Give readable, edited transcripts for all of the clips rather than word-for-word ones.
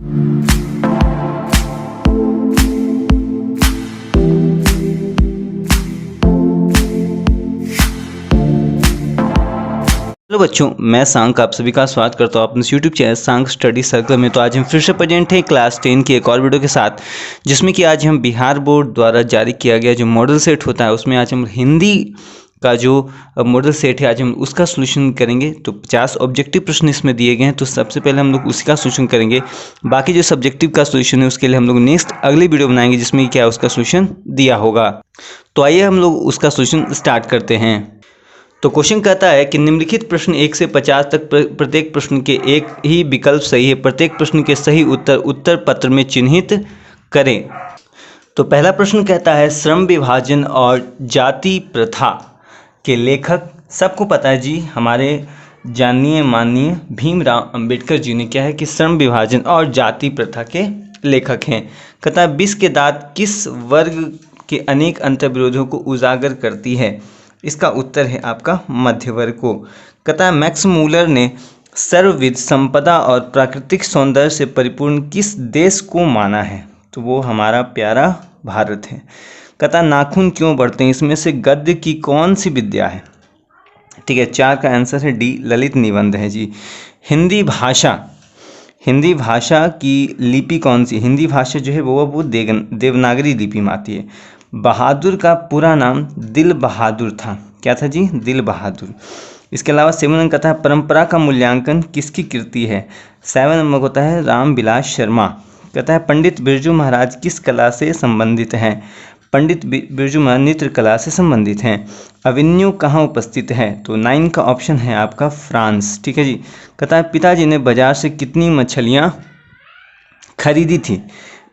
Hello बच्चों, मैं सांक आप सभी का स्वागत करता हूँ अपने यूट्यूब चैनल सांक स्टडी सर्कल में। तो आज हम फिर से प्रेजेंट हैं क्लास 10 की एक और वीडियो के साथ, जिसमें कि आज हम बिहार बोर्ड द्वारा जारी किया गया जो मॉडल सेट होता है उसमें आज हम हिंदी का जो मॉडल सेट है आज हम उसका सोल्यूशन करेंगे। तो 50 ऑब्जेक्टिव प्रश्न इसमें दिए गए हैं, तो सबसे पहले हम लोग उसी का सोल्यूशन करेंगे। बाकी जो सब्जेक्टिव का सोल्यूशन है उसके लिए हम लोग नेक्स्ट अगली वीडियो बनाएंगे जिसमें क्या उसका सोल्यूशन दिया होगा। तो आइए हम लोग उसका सोल्यूशन स्टार्ट करते हैं। तो क्वेश्चन कहता है कि निम्नलिखित प्रश्न 1 से 50 तक प्रत्येक प्रश्न के एक ही विकल्प सही है। प्रत्येक प्रश्न के सही उत्तर पत्र में चिन्हित करें। तो पहला प्रश्न कहता है श्रम विभाजन और जाति प्रथा के लेखक सबको पता है जी, हमारे जानिए माननीय भीमराव अंबेडकर जी ने क्या है कि श्रम विभाजन और जाति प्रथा के लेखक हैं। कहता है विष के दांत किस वर्ग के अनेक अंतर्विरोधों को उजागर करती है। इसका उत्तर है आपका मध्य वर्ग को। कहता है मैक्स मूलर ने सर्वविध संपदा और प्राकृतिक सौंदर्य से परिपूर्ण किस देश को माना है। तो वो हमारा प्यारा भारत है। कहता है नाखून क्यों बढ़ते हैं, इसमें से गद्य की कौन सी विद्या है। ठीक है, 4 का आंसर है डी, ललित निबंध है जी। हिंदी भाषा की लिपि कौन सी। हिंदी भाषा जो है वो देवनागरी लिपि में आती है। बहादुर का पूरा नाम दिल बहादुर था। क्या था जी, दिल बहादुर। इसके अलावा 7 नंबर कहता है परंपरा का मूल्यांकन किसकी कृति है। 7 नंबर होता है रामविलास शर्मा। कहता है पंडित बिरजू महाराज किस कला से संबंधित हैं। पंडित बिरजू महाराज नृत्य कला से संबंधित हैं। अवेन्यू कहाँ उपस्थित है। तो 9 का ऑप्शन है आपका फ्रांस। ठीक है जी। कहता है पिताजी ने बाजार से कितनी मछलियाँ खरीदी थी।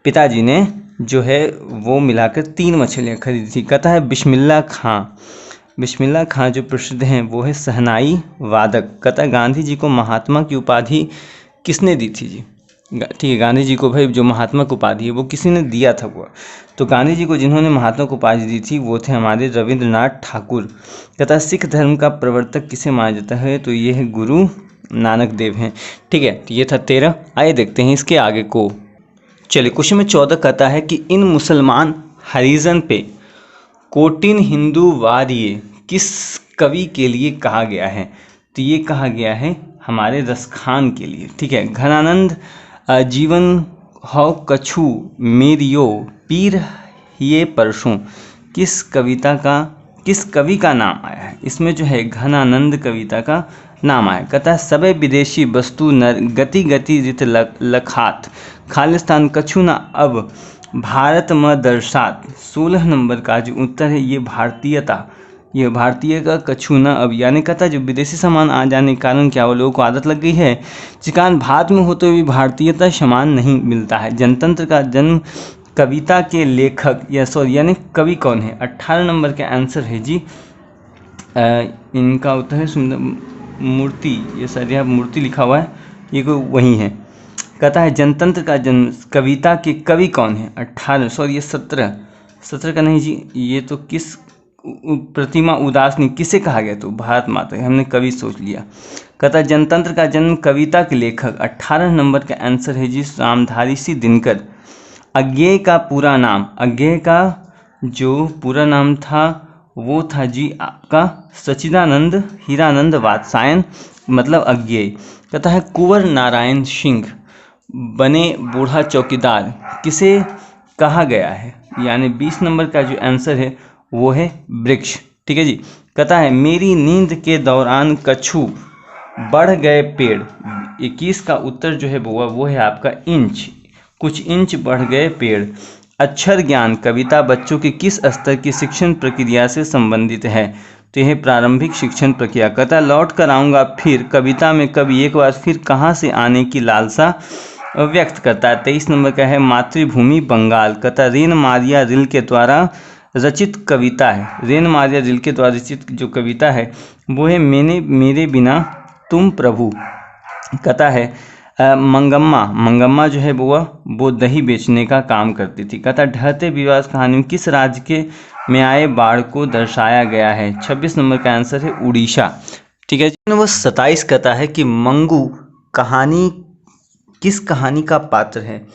पिताजी ने जो है वो मिलाकर 3 मछलियाँ खरीदी थी। कहता है बिस्मिल्लाह खां जो प्रसिद्ध हैं वो है शहनाई वादक। कहता है गांधी जी को महात्मा की उपाधि किसने दी थी जी। ठीक है, गांधी जी को भाई जो महात्मा की उपाधि है वो किसी ने दिया था वो। तो गांधी जी को जिन्होंने महात्मा की उपाधि दी थी वो थे हमारे रविंद्रनाथ ठाकुर। कहता है सिख धर्म का प्रवर्तक किसे माना जाता है। तो ये है गुरु नानक देव हैं। ठीक है, तो ये था 13। आइए देखते हैं इसके आगे को। चलिए क्वेश्चन में 14 कहता है कि इन मुसलमान हरिजन पे कोटिन हिंदू वार्य किस कवि के लिए कहा गया है। तो ये कहा गया है हमारे रसखान के लिए। ठीक है, घनानंद जीवन हौ कछु मेरियो पीर ये परसों किस कवि का नाम आया है। इसमें जो है घनानंद कविता का नाम आया। कहता है सबे विदेशी वस्तु नर गति रित लखात खालिस्तान कछु न अब भारत में दर्शात। 16 नंबर का जो उत्तर है ये भारतीयता, ये भारतीय का कछु न अब, यानी कहता है जो विदेशी सामान आ जाने के कारण क्या वो लोगों को आदत लग गई है, जिस कारण भारत में होते हुए भारतीयता सामान नहीं मिलता है। जनतंत्र का जन्म कविता के लेखक यानी कवि कौन है। 18 नंबर का आंसर है जी इनका उत्तर है सुंदर मूर्ति। ये सर यहाँ मूर्ति लिखा हुआ है, ये कोई वही है। कहता है जनतंत्र का जन्म कविता के कवि कौन है। 18 ये 17 का नहीं जी, ये तो किस प्रतिमा उदास ने किसे कहा गया। तो भारत माता, हमने कवि सोच लिया। कहता है जनतंत्र का जन्म कविता के लेखक। 18 नंबर का आंसर है जी रामधारी सिंह दिनकर। अज्ञेय का पूरा नाम, अज्ञेय का जो पूरा नाम था वो था जी आपका सच्चिदानंद हीरानंद वात्सायन, मतलब अज्ञेय। कहता है कुंवर नारायण सिंह बने बूढ़ा चौकीदार किसे कहा गया है। यानी 20 नंबर का जो आंसर है वो है वृक्ष। ठीक है जी। कहता है मेरी नींद के दौरान कछु बढ़ गए पेड़। 21 का उत्तर जो है वो है आपका इंच, कुछ इंच बढ़ गए पेड़। अक्षर ज्ञान कविता बच्चों के किस स्तर की शिक्षण प्रक्रिया से संबंधित है। तो यह प्रारंभिक शिक्षण प्रक्रिया। कहता है लौट कर आऊँगा फिर कविता में कभी एक बार फिर कहाँ से आने की लालसा व्यक्त करता है। 23 नंबर का है मातृभूमि बंगाल। कहता है रेन मारिया रिल के द्वारा रचित कविता है। रेन मारिया रिल के द्वारा रचित जो कविता है वो है मेरे बिना तुम प्रभु। कहता है मंगम्मा जो है वो दही बेचने का काम करती थी। कहता ढहते विवाद कहानी में किस राज्य में आए बाढ़ को दर्शाया गया है। 26 नंबर का आंसर है उड़ीसा। ठीक है जी। नंबर 27 कहता है कि मंगू कहानी किस कहानी का पात्र है?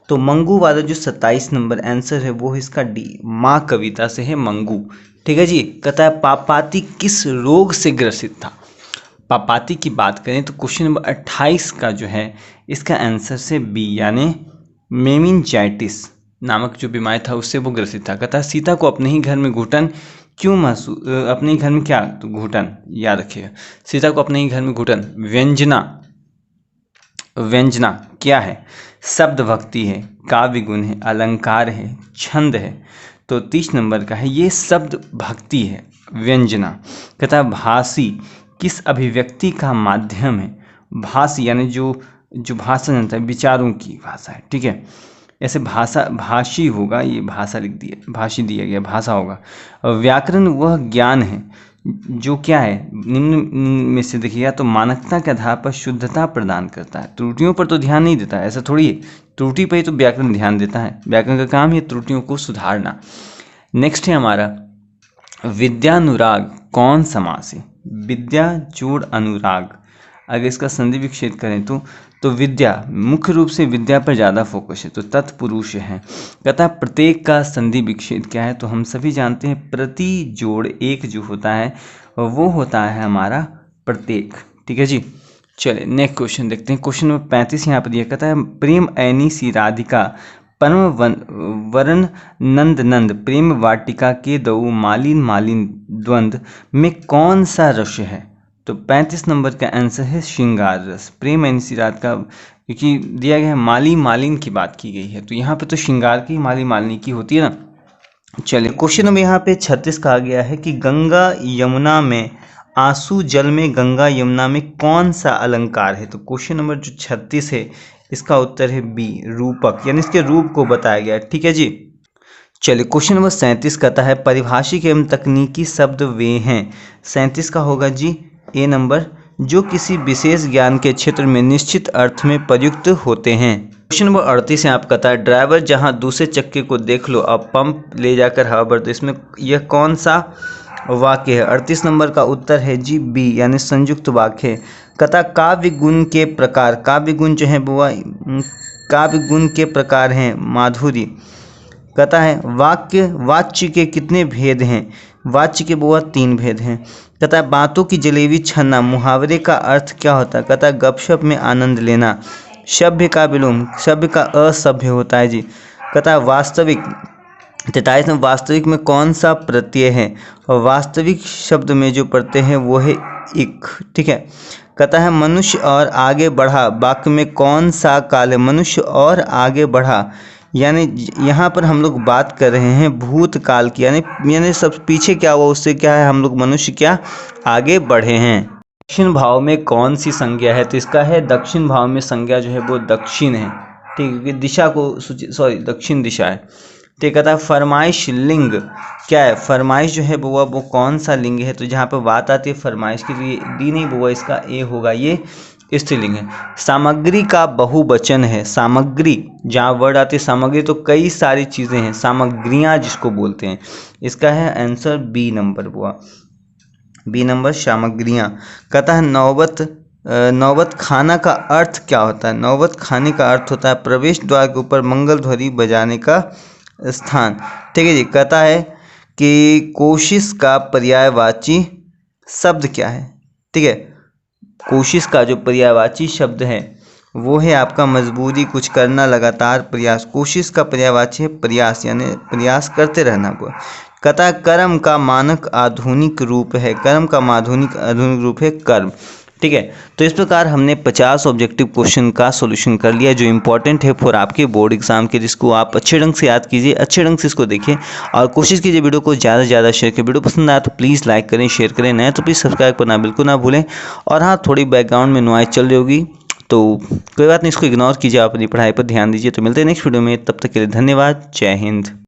तो मंगू वाला जो 27 नंबर आंसर है वो है इसका डी, माँ कविता से है मंगू। ठीक है जी। कहता है पापाती किस रोग से ग्रसित था? पापाती की बात करें तो क्वेश्चन नंबर 28 का जो है इसका आंसर से बी, यानी मेनिंजाइटिस नामक जो बीमारी था उससे वो ग्रसित था। कहता है सीता को अपने ही घर में घुटन क्यों महसूस, अपने ही घर में क्या? तो घुटन, याद रखिएगा, सीता को अपने ही घर में घुटन। व्यंजना क्या है? शब्द भक्ति है, काव्य गुण है, अलंकार है, छंद है। तो 30 नंबर का है ये शब्द भक्ति है, व्यंजना। कहता है भाषी किस अभिव्यक्ति का माध्यम है? भाषी यानी जो भाषा जनता है, विचारों की भाषा है। ठीक है, ऐसे भाषी होगा, ये भाषा लिख दिया, भाषी दिया गया, भाषा होगा। व्याकरण वह ज्ञान है जो क्या है? निम्न में से देखिएगा तो मानकता के आधार पर शुद्धता प्रदान करता है, त्रुटियों पर तो ध्यान नहीं देता है। ऐसा थोड़ी है, त्रुटि पर ही तो व्याकरण ध्यान देता है, व्याकरण का काम है त्रुटियों को सुधारना। नेक्स्ट है हमारा विद्यानुराग कौन समास है? विद्या जोड़ अनुराग, अगर इसका संधि विच्छेद करें तो विद्या, मुख्य रूप से विद्या पर ज़्यादा फोकस है, तो तत्पुरुष है। कहता है प्रत्येक का संधि विच्छेद क्या है? तो हम सभी जानते हैं प्रति जोड़ एक जो होता है वो होता है हमारा प्रत्येक। ठीक है जी। चलिए नेक्स्ट क्वेश्चन देखते हैं। क्वेश्चन नंबर 35 यहाँ पर दिया, कहता है प्रेम ऐनी सी राधिका परम वरण नंद नंद प्रेम वाटिका के दऊ मालिन मालिन द्वंद्व में कौन सा रस है? तो 35 नंबर का आंसर है श्रृंगार रस। प्रेम ऐनी सी राधिका, क्योंकि दिया गया है माली मालिन की बात की गई है, तो यहाँ पे तो श्रृंगार की, माली मालिनी की होती है ना। चलिए क्वेश्चन नंबर यहाँ पे 36 कहा गया है कि गंगा यमुना में आंसू जल में गंगा यमुना में कौन सा अलंकार है? तो क्वेश्चन नंबर जो 36 है इसका उत्तर है बी, रूपक, यानी इसके रूप को बताया गया है। ठीक है जी। चलिए क्वेश्चन नंबर 37 कहता है परिभाषिक एवं तकनीकी शब्द वे हैं। 37 का होगा जी ए नंबर, जो किसी विशेष ज्ञान के क्षेत्र में निश्चित अर्थ में प्रयुक्त होते हैं। क्वेश्चन नंबर 38 है आप कहता है ड्राइवर जहां दूसरे चक्के को देख लो अब पंप ले जाकर हवा भर दो, इसमें यह कौन सा वाक्य है? 38 नंबर का उत्तर है जी बी, यानी संयुक्त वाक्य है। कहता काव्य गुण के प्रकार, काव्य गुण जो है बुआ, काव्य गुण के प्रकार हैं माधुरी। कहता है वाच्य के कितने भेद हैं? वाच्य के बुआ 3 भेद हैं। कहता है बातों की जलेबी छन्ना, मुहावरे का अर्थ क्या होता है? कहता है गपशप में आनंद लेना। सभ्य का विलोम, सभ्य का असभ्य होता है जी। कहता है वास्तविक, 43 में वास्तविक में कौन सा प्रत्यय है? और वास्तविक शब्द में जो प्रत्यय है वो है इक। ठीक है। कहता है मनुष्य और आगे बढ़ा, वाक्य में कौन सा काल है? मनुष्य और आगे बढ़ा, यानी यहाँ पर हम लोग बात कर रहे हैं भूतकाल की, यानी सब पीछे क्या हुआ उससे क्या है, हम लोग मनुष्य क्या आगे बढ़े हैं। दक्षिण भाव में कौन सी संज्ञा है? तो इसका है दक्षिण भाव में संज्ञा जो है वो दक्षिण है। ठीक है, क्योंकि दिशा को दक्षिण दिशा है। ठीक, कहता है फरमाइश लिंग क्या है? फरमाइश जो है बुआ वो कौन सा लिंग है? तो जहाँ पे बात आती है फरमाइश के लिए डी नहीं बुआ, इसका ए होगा, ये स्त्रीलिंग है। सामग्री का बहुवचन है। सामग्री जहाँ वर्ड आती है सामग्री तो कई सारी चीज़ें हैं, सामग्रियाँ जिसको बोलते हैं। इसका है आंसर बी नंबर बुआ, बी नंबर सामग्रियाँ। कहता है नौबत खाना का अर्थ क्या होता है? नौबत खाने का अर्थ होता है प्रवेश द्वार के ऊपर मंगल ध्वनि बजाने का स्थान। ठीक है जी। कहता है कि कोशिश का पर्यायवाची शब्द क्या है? ठीक है, कोशिश का जो पर्यायवाची शब्द है वो है आपका मजबूरी, कुछ करना, लगातार प्रयास। कोशिश का पर्यायवाची है प्रयास, यानी प्रयास करते रहना को। कहता है कर्म का मानक आधुनिक रूप है। कर्म का आधुनिक रूप है कर्म। ठीक है, तो इस प्रकार हमने 50 ऑब्जेक्टिव क्वेश्चन का सॉल्यूशन कर लिया जो इंपॉर्टेंट है फॉर आपके बोर्ड एग्जाम के, जिसको आप अच्छे ढंग से याद कीजिए, अच्छे ढंग से इसको देखिए और कोशिश कीजिए वीडियो को ज़्यादा से ज़्यादा शेयर करें। वीडियो पसंद आया तो प्लीज़ लाइक करें, शेयर करें, नए तो प्लीज़ सब्सक्राइब करना बिल्कुल ना भूलें। और हाँ, थोड़ी बैकग्राउंड में नॉइज चल रही होगी तो कोई बात नहीं, इसको इग्नोर कीजिए, आप अपनी पढ़ाई पर ध्यान दीजिए। तो मिलते हैं नेक्स्ट वीडियो में, तब तक के लिए धन्यवाद, जय हिंद।